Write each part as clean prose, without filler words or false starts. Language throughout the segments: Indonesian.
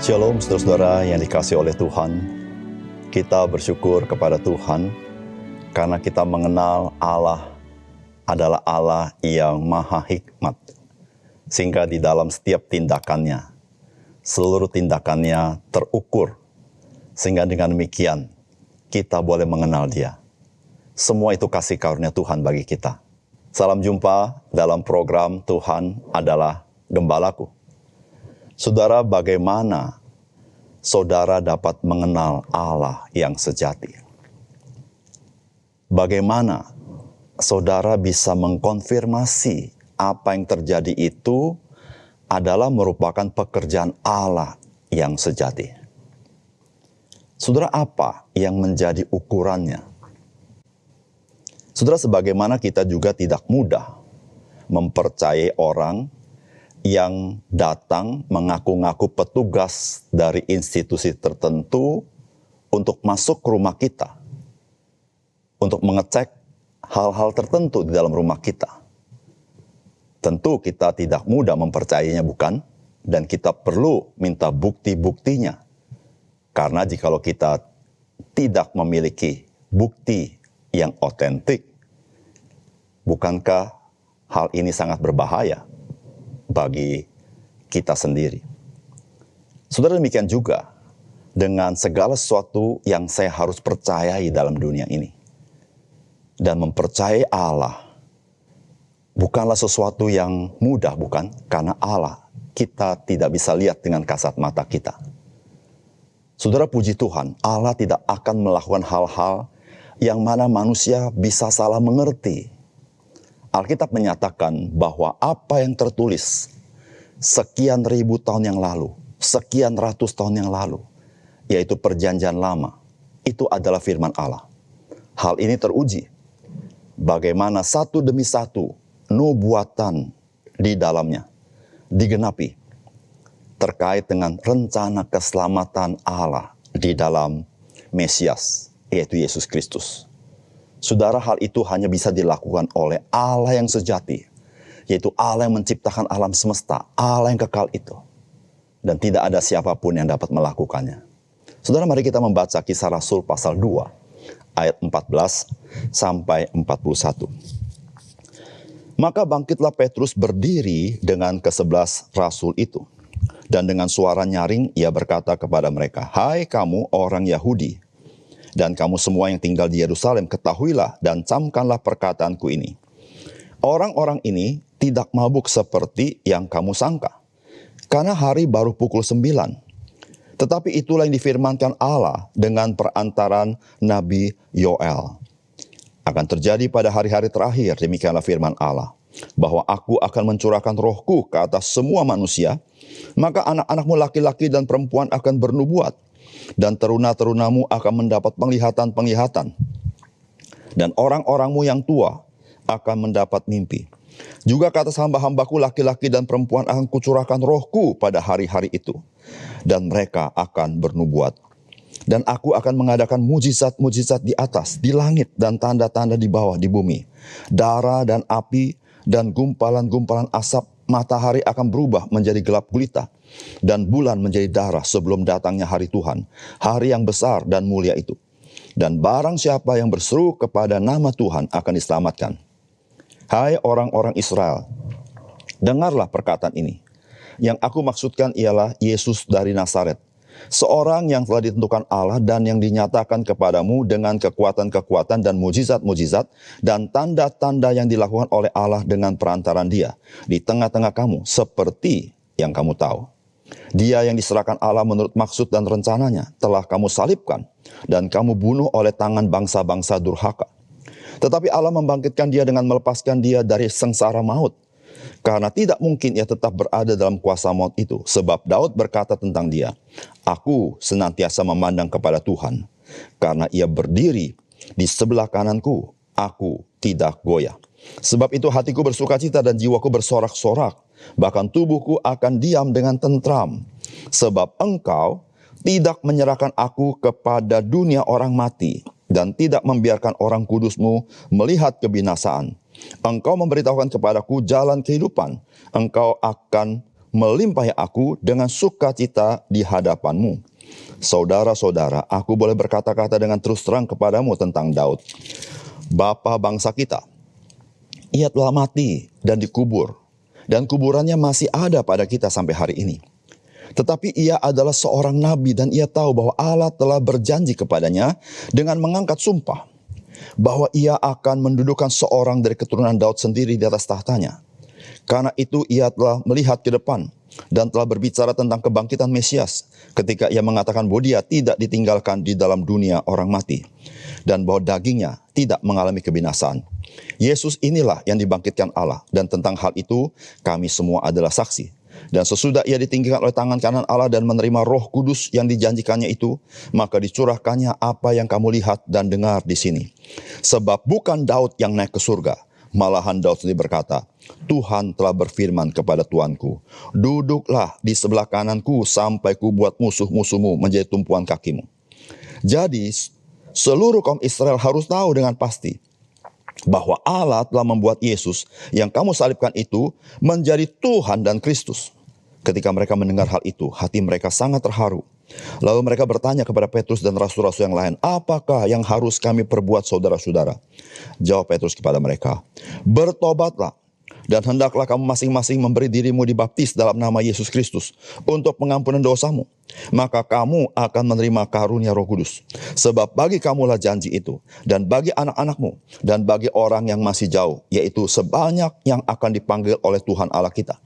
Shalom saudara-saudara yang dikasihi oleh Tuhan. Kita bersyukur kepada Tuhan karena kita mengenal Allah adalah Allah yang maha hikmat. Sehingga di dalam setiap tindakannya, seluruh tindakannya terukur. Sehingga dengan demikian kita boleh mengenal Dia. Semua itu kasih karunia Tuhan bagi kita. Salam jumpa dalam program Tuhan adalah Gembalaku. Saudara, bagaimana saudara dapat mengenal Allah yang sejati? Bagaimana saudara bisa mengkonfirmasi apa yang terjadi itu adalah merupakan pekerjaan Allah yang sejati? Saudara, apa yang menjadi ukurannya? Saudara, sebagaimana kita juga tidak mudah mempercayai orang yang datang mengaku-ngaku petugas dari institusi tertentu untuk masuk ke rumah kita, untuk mengecek hal-hal tertentu di dalam rumah kita. Tentu kita tidak mudah mempercayainya, bukan? Dan kita perlu minta bukti-buktinya. Karena jikalau kita tidak memiliki bukti yang otentik, bukankah hal ini sangat berbahaya bagi kita sendiri? Saudara, demikian juga dengan segala sesuatu yang saya harus percayai dalam dunia ini. Dan mempercayai Allah bukanlah sesuatu yang mudah, bukan? Karena Allah kita tidak bisa lihat dengan kasat mata kita. Saudara, puji Tuhan, Allah tidak akan melakukan hal-hal yang mana manusia bisa salah mengerti. Alkitab menyatakan bahwa apa yang tertulis sekian ribu tahun yang lalu, sekian ratus tahun yang lalu, yaitu perjanjian lama, itu adalah firman Allah. Hal ini teruji bagaimana satu demi satu nubuatan di dalamnya digenapi terkait dengan rencana keselamatan Allah di dalam Mesias, yaitu Yesus Kristus. Saudara, hal itu hanya bisa dilakukan oleh Allah yang sejati, yaitu Allah yang menciptakan alam semesta, Allah yang kekal itu. Dan tidak ada siapapun yang dapat melakukannya. Saudara, mari kita membaca Kisah Rasul pasal 2, ayat 14 sampai 41. Maka bangkitlah Petrus berdiri dengan ke-11 rasul itu. Dan dengan suara nyaring ia berkata kepada mereka, "Hai kamu orang Yahudi, dan kamu semua yang tinggal di Yerusalem, ketahuilah dan camkanlah perkataanku ini. Orang-orang ini tidak mabuk seperti yang kamu sangka, karena hari baru pukul 9. Tetapi itulah yang difirmankan Allah dengan perantaran Nabi Yoel. Akan terjadi pada hari-hari terakhir, demikianlah firman Allah, bahwa aku akan mencurahkan rohku ke atas semua manusia, maka anak-anakmu laki-laki dan perempuan akan bernubuat, dan teruna-terunamu akan mendapat penglihatan-penglihatan, dan orang-orangmu yang tua akan mendapat mimpi. Juga ke atas hamba-hambaku laki-laki dan perempuan akan kucurahkan rohku pada hari-hari itu, dan mereka akan bernubuat. Dan aku akan mengadakan mujizat-mujizat di atas, di langit, dan tanda-tanda di bawah, di bumi. Darah dan api dan gumpalan-gumpalan asap. Matahari akan berubah menjadi gelap gulita, dan bulan menjadi darah sebelum datangnya hari Tuhan, hari yang besar dan mulia itu. Dan barang siapa yang berseru kepada nama Tuhan akan diselamatkan. Hai orang-orang Israel, dengarlah perkataan ini. Yang aku maksudkan ialah Yesus dari Nazaret, seorang yang telah ditentukan Allah dan yang dinyatakan kepadamu dengan kekuatan-kekuatan dan mujizat-mujizat dan tanda-tanda yang dilakukan oleh Allah dengan perantaran Dia di tengah-tengah kamu, seperti yang kamu tahu. Dia yang diserahkan Allah menurut maksud dan rencananya telah kamu salibkan dan kamu bunuh oleh tangan bangsa-bangsa durhaka. Tetapi Allah membangkitkan Dia dengan melepaskan Dia dari sengsara maut. Karena tidak mungkin ia tetap berada dalam kuasa maut itu. Sebab Daud berkata tentang dia, "Aku senantiasa memandang kepada Tuhan, karena ia berdiri di sebelah kananku, aku tidak goyah. Sebab itu hatiku bersukacita dan jiwaku bersorak-sorak, bahkan tubuhku akan diam dengan tentram. Sebab engkau tidak menyerahkan aku kepada dunia orang mati, dan tidak membiarkan orang kudusmu melihat kebinasaan. Engkau memberitahukan kepadaku jalan kehidupan. Engkau akan melimpahi aku dengan sukacita di hadapanmu. Saudara-saudara, aku boleh berkata-kata dengan terus terang kepadamu tentang Daud, bapa bangsa kita. Ia telah mati dan dikubur, dan kuburannya masih ada pada kita sampai hari ini. Tetapi ia adalah seorang nabi dan ia tahu bahwa Allah telah berjanji kepadanya dengan mengangkat sumpah bahwa ia akan mendudukkan seorang dari keturunan Daud sendiri di atas tahtanya. Karena itu ia telah melihat ke depan dan telah berbicara tentang kebangkitan Mesias ketika ia mengatakan bahwa dia tidak ditinggalkan di dalam dunia orang mati dan bahwa dagingnya tidak mengalami kebinasaan. Yesus inilah yang dibangkitkan Allah, dan tentang hal itu kami semua adalah saksi. Dan sesudah ia ditinggikan oleh tangan kanan Allah dan menerima Roh Kudus yang dijanjikannya itu, maka dicurahkannya apa yang kamu lihat dan dengar di sini. Sebab bukan Daud yang naik ke surga, malahan Daud sendiri berkata, Tuhan telah berfirman kepada Tuanku, duduklah di sebelah kananku sampai ku buat musuh-musuhmu menjadi tumpuan kakimu. Jadi seluruh kaum Israel harus tahu dengan pasti bahwa Allah telah membuat Yesus yang kamu salibkan itu menjadi Tuhan dan Kristus. Ketika mereka mendengar hal itu, hati mereka sangat terharu. Lalu mereka bertanya kepada Petrus dan rasul-rasul yang lain, apakah yang harus kami perbuat saudara-saudara? Jawab Petrus kepada mereka, bertobatlah dan hendaklah kamu masing-masing memberi dirimu dibaptis dalam nama Yesus Kristus untuk pengampunan dosamu. Maka kamu akan menerima karunia Roh Kudus. Sebab bagi kamulah janji itu, dan bagi anak-anakmu, dan bagi orang yang masih jauh, yaitu sebanyak yang akan dipanggil oleh Tuhan Allah kita.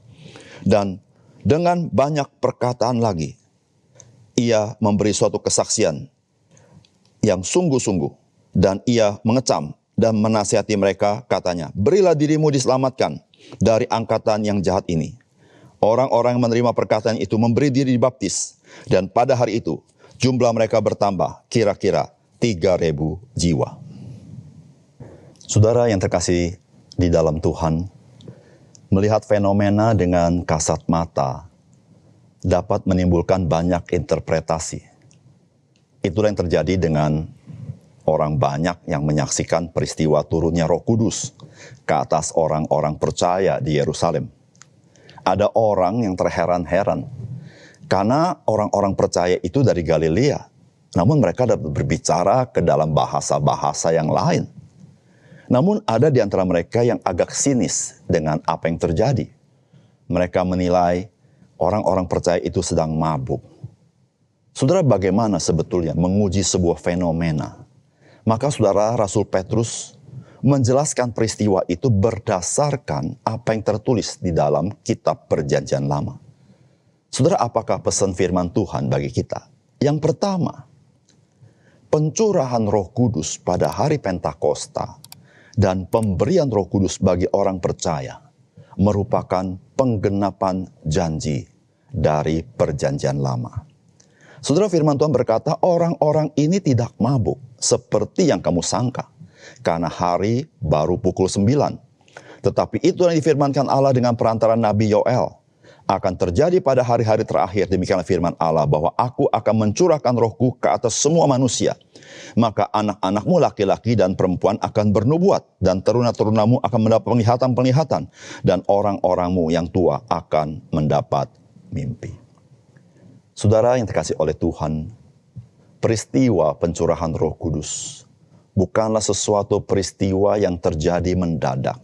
Dan dengan banyak perkataan lagi, ia memberi suatu kesaksian yang sungguh-sungguh, dan ia mengecam dan menasihati mereka, katanya, berilah dirimu diselamatkan dari angkatan yang jahat ini. Orang-orang yang menerima perkataan itu memberi diri dibaptis, dan pada hari itu jumlah mereka bertambah kira-kira 3.000 jiwa. Saudara yang terkasih di dalam Tuhan, melihat fenomena dengan kasat mata dapat menimbulkan banyak interpretasi. Itulah yang terjadi dengan orang banyak yang menyaksikan peristiwa turunnya Roh Kudus ke atas orang-orang percaya di Yerusalem. Ada orang yang terheran-heran karena orang-orang percaya itu dari Galilea, namun mereka dapat berbicara ke dalam bahasa-bahasa yang lain. Namun ada di antara mereka yang agak sinis dengan apa yang terjadi. Mereka menilai orang-orang percaya itu sedang mabuk. Saudara, bagaimana sebetulnya menguji sebuah fenomena? Maka saudara, Rasul Petrus menjelaskan peristiwa itu berdasarkan apa yang tertulis di dalam kitab Perjanjian Lama. Saudara, apakah pesan firman Tuhan bagi kita? Yang pertama, pencurahan Roh Kudus pada hari Pentakosta dan pemberian Roh Kudus bagi orang percaya merupakan penggenapan janji dari Perjanjian Lama. Saudara, firman Tuhan berkata, orang-orang ini tidak mabuk seperti yang kamu sangka, karena hari baru pukul 9. Tetapi itu yang difirmankan Allah dengan perantara Nabi Yoel. Akan terjadi pada hari-hari terakhir, demikianlah firman Allah, bahwa aku akan mencurahkan rohku ke atas semua manusia. Maka anak-anakmu laki-laki dan perempuan akan bernubuat, dan teruna-terunamu akan mendapat penglihatan-penglihatan, dan orang-orangmu yang tua akan mendapat mimpi. Saudara yang dikasihi oleh Tuhan, peristiwa pencurahan Roh Kudus bukanlah sesuatu peristiwa yang terjadi mendadak.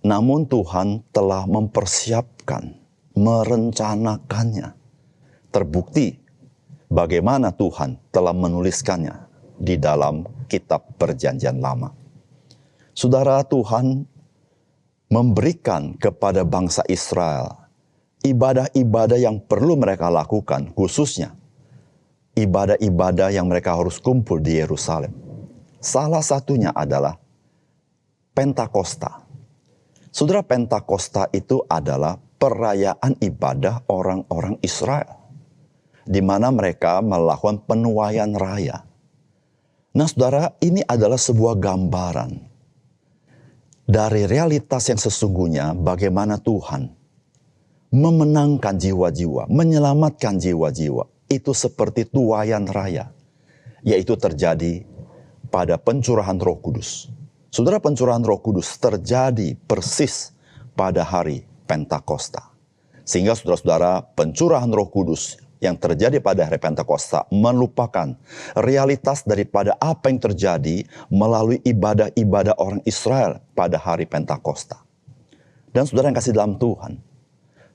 Namun Tuhan telah mempersiapkan, merencanakannya. Terbukti bagaimana Tuhan telah menuliskannya di dalam kitab Perjanjian Lama. Saudara, Tuhan memberikan kepada bangsa Israel ibadah-ibadah yang perlu mereka lakukan, khususnya ibadah-ibadah yang mereka harus kumpul di Yerusalem. Salah satunya adalah Pentakosta. Saudara, Pentakosta itu adalah perayaan ibadah orang-orang Israel, di mana mereka melakukan penuaian raya. Nah, saudara, ini adalah sebuah gambaran dari realitas yang sesungguhnya bagaimana Tuhan memenangkan jiwa-jiwa, menyelamatkan jiwa-jiwa. Itu seperti tuaian raya, yaitu terjadi pada pencurahan Roh Kudus. Saudara, pencurahan Roh Kudus terjadi persis pada hari Pentakosta. Sehingga saudara-saudara, pencurahan Roh Kudus yang terjadi pada hari Pentakosta melupakan realitas daripada apa yang terjadi melalui ibadah-ibadah orang Israel pada hari Pentakosta. Dan saudara yang kasih dalam Tuhan,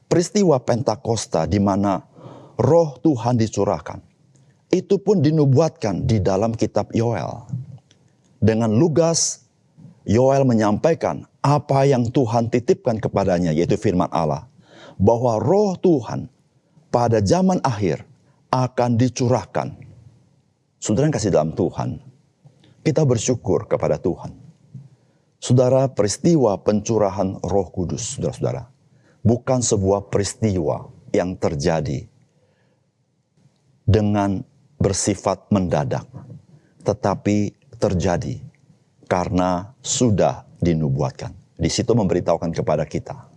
peristiwa Pentakosta di mana Roh Tuhan dicurahkan, itu pun dinubuatkan di dalam kitab Yoel. Dengan lugas, Yoel menyampaikan apa yang Tuhan titipkan kepadanya, yaitu firman Allah, bahwa Roh Tuhan pada zaman akhir akan dicurahkan. Saudara yang kasih dalam Tuhan, kita bersyukur kepada Tuhan. Saudara, peristiwa pencurahan Roh Kudus, saudara-saudara, bukan sebuah peristiwa yang terjadi dengan bersifat mendadak, tetapi terjadi karena sudah dinubuatkan. Di situ memberitahukan kepada kita,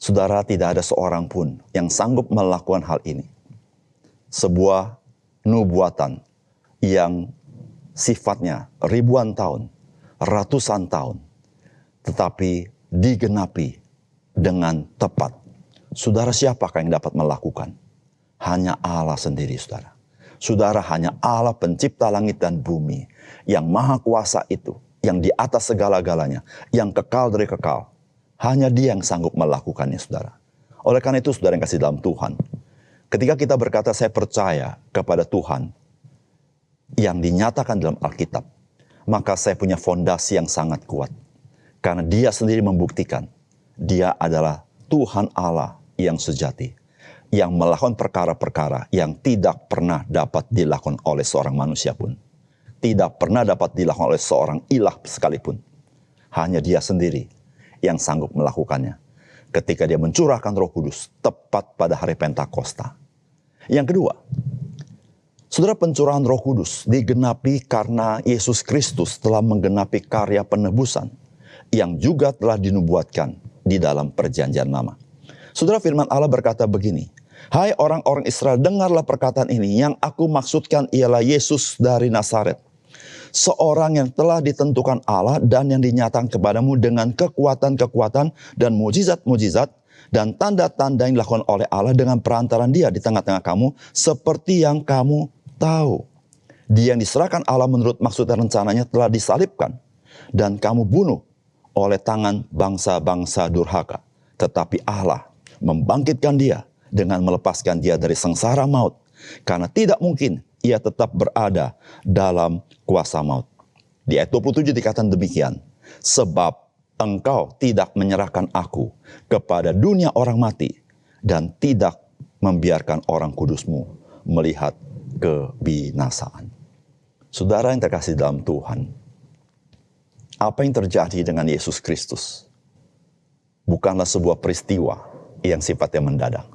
saudara, tidak ada seorang pun yang sanggup melakukan hal ini. Sebuah nubuatan yang sifatnya ribuan tahun, ratusan tahun, tetapi digenapi dengan tepat. Saudara, siapakah yang dapat melakukan? Hanya Allah sendiri, saudara. Saudara, hanya Allah pencipta langit dan bumi, yang maha kuasa itu, yang di atas segala-galanya, yang kekal dari kekal. Hanya Dia yang sanggup melakukannya, saudara. Oleh karena itu, saudara yang kasih dalam Tuhan, ketika kita berkata, saya percaya kepada Tuhan yang dinyatakan dalam Alkitab, maka saya punya fondasi yang sangat kuat. Karena Dia sendiri membuktikan, Dia adalah Tuhan Allah yang sejati, yang melakukan perkara-perkara yang tidak pernah dapat dilakukan oleh seorang manusia pun. Tidak pernah dapat dilakukan oleh seorang ilah sekalipun. Hanya Dia sendiri yang sanggup melakukannya. Ketika Dia mencurahkan Roh Kudus tepat pada hari Pentakosta. Yang kedua, saudara, pencurahan Roh Kudus digenapi karena Yesus Kristus telah menggenapi karya penebusan yang juga telah dinubuatkan di dalam Perjanjian Lama. Saudara, firman Allah berkata begini, hai orang-orang Israel, dengarlah perkataan ini, yang aku maksudkan ialah Yesus dari Nazaret, seorang yang telah ditentukan Allah dan yang dinyatakan kepadamu dengan kekuatan-kekuatan dan mujizat-mujizat dan tanda-tanda yang dilakukan oleh Allah dengan perantaran Dia di tengah-tengah kamu, seperti yang kamu tahu. Dia yang diserahkan Allah menurut maksud dan rencananya telah disalibkan dan kamu bunuh oleh tangan bangsa-bangsa durhaka. Tetapi Allah membangkitkan Dia dengan melepaskan Dia dari sengsara maut, karena tidak mungkin Ia tetap berada dalam kuasa maut. Di ayat 27 dikatakan demikian, sebab engkau tidak menyerahkan aku kepada dunia orang mati, dan tidak membiarkan orang kudusmu melihat kebinasaan. Saudara yang terkasih dalam Tuhan, apa yang terjadi dengan Yesus Kristus bukanlah sebuah peristiwa yang sifatnya mendadak,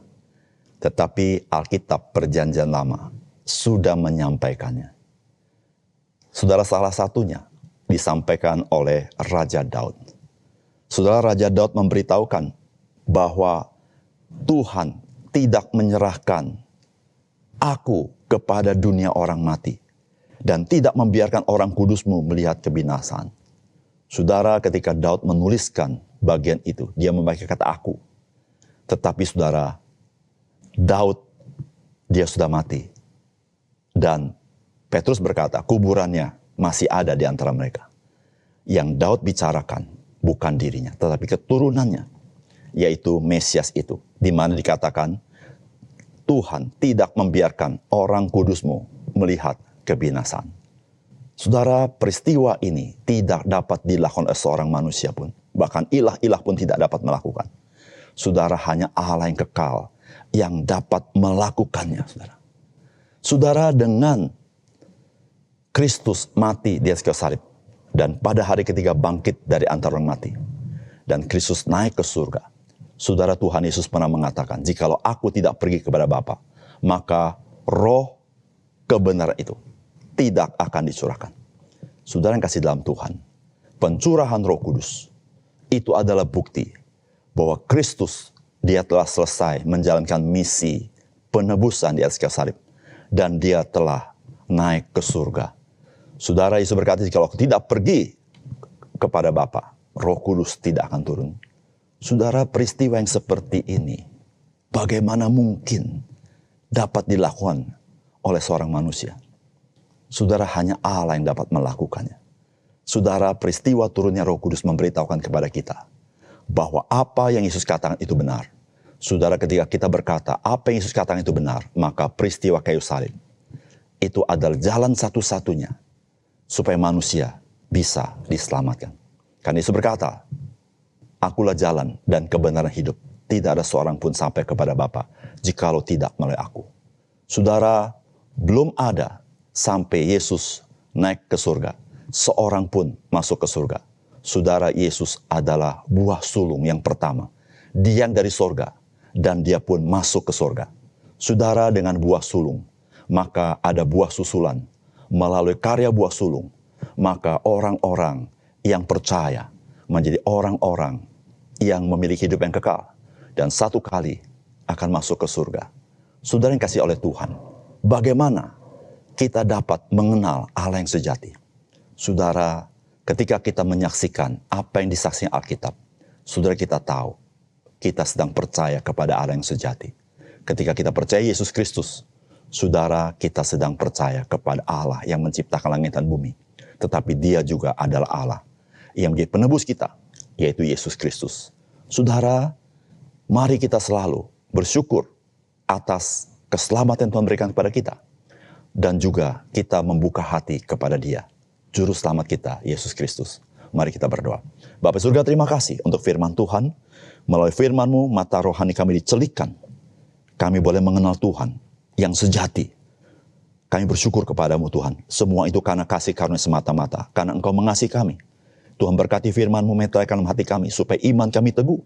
tetapi Alkitab Perjanjian Lama sudah menyampaikannya. Saudara, salah satunya disampaikan oleh Raja Daud. Saudara, Raja Daud memberitahukan bahwa Tuhan tidak menyerahkan aku kepada dunia orang mati, dan tidak membiarkan orang kudusmu melihat kebinasaan. Saudara, ketika Daud menuliskan bagian itu, dia memakai kata aku. Tetapi saudara, Daud, dia sudah mati. Dan Petrus berkata, kuburannya masih ada di antara mereka. Yang Daud bicarakan bukan dirinya, tetapi keturunannya, yaitu Mesias itu. Di mana dikatakan, Tuhan tidak membiarkan orang kudusmu melihat kebinasaan. Saudara, peristiwa ini tidak dapat dilakukan oleh seorang manusia pun. Bahkan ilah-ilah pun tidak dapat melakukan. Saudara, hanya Allah yang kekal yang dapat melakukannya, saudara. Saudara, dengan Kristus mati di atas kayu salib, dan pada hari ketiga bangkit dari antara orang mati, dan Kristus naik ke surga. Saudara, Tuhan Yesus pernah mengatakan, jikalau aku tidak pergi kepada Bapa, maka roh kebenaran itu tidak akan dicurahkan. Saudara yang kasih dalam Tuhan, pencurahan Roh Kudus itu adalah bukti bahwa Kristus, Dia telah selesai menjalankan misi penebusan di atas kayu salib, dan Dia telah naik ke surga. Saudara, Yesus berkata, jikalau aku tidak pergi kepada Bapa, Roh Kudus tidak akan turun. Saudara, peristiwa yang seperti ini bagaimana mungkin dapat dilakukan oleh seorang manusia? Saudara, hanya Allah yang dapat melakukannya. Saudara, peristiwa turunnya Roh Kudus memberitahukan kepada kita bahwa apa yang Yesus katakan itu benar. Saudara, ketika kita berkata apa yang Yesus katakan itu benar, maka peristiwa kayu salib itu adalah jalan satu-satunya supaya manusia bisa diselamatkan. Karena Yesus berkata, "Akulah jalan dan kebenaran hidup. Tidak ada seorang pun sampai kepada Bapa jikalau tidak melalui aku." Saudara, belum ada sampai Yesus naik ke surga, seorang pun masuk ke surga. Saudara, Yesus adalah buah sulung yang pertama. Dia yang dari surga dan dia pun masuk ke surga. Saudara, dengan buah sulung, maka ada buah susulan. Melalui karya buah sulung, maka orang-orang yang percaya menjadi orang-orang yang memiliki hidup yang kekal. Dan satu kali akan masuk ke surga. Saudara yang kasih oleh Tuhan, bagaimana kita dapat mengenal Allah yang sejati? Saudara, ketika kita menyaksikan apa yang disaksikan Alkitab, saudara, kita tahu kita sedang percaya kepada Allah yang sejati. Ketika kita percaya Yesus Kristus, saudara, kita sedang percaya kepada Allah yang menciptakan langit dan bumi. Tetapi dia juga adalah Allah yang menjadi penebus kita, yaitu Yesus Kristus. Saudara, mari kita selalu bersyukur atas keselamatan yang Tuhan berikan kepada kita. Dan juga kita membuka hati kepada dia, Juru Selamat kita, Yesus Kristus. Mari kita berdoa. Bapa surga, terima kasih untuk firman Tuhan. Melalui firman-Mu, mata rohani kami dicelikkan. Kami boleh mengenal Tuhan yang sejati. Kami bersyukur kepadamu Tuhan. Semua itu karena kasih karunia semata-mata. Karena Engkau mengasihi kami. Tuhan berkati firman-Mu meteraikan dalam hati kami. Supaya iman kami teguh.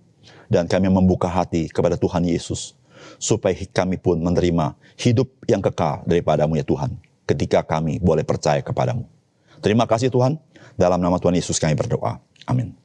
Dan kami membuka hati kepada Tuhan Yesus. Supaya kami pun menerima hidup yang kekal daripada-Mu ya Tuhan. Ketika kami boleh percaya kepadamu. Terima kasih Tuhan. Dalam nama Tuhan Yesus kami berdoa. Amin.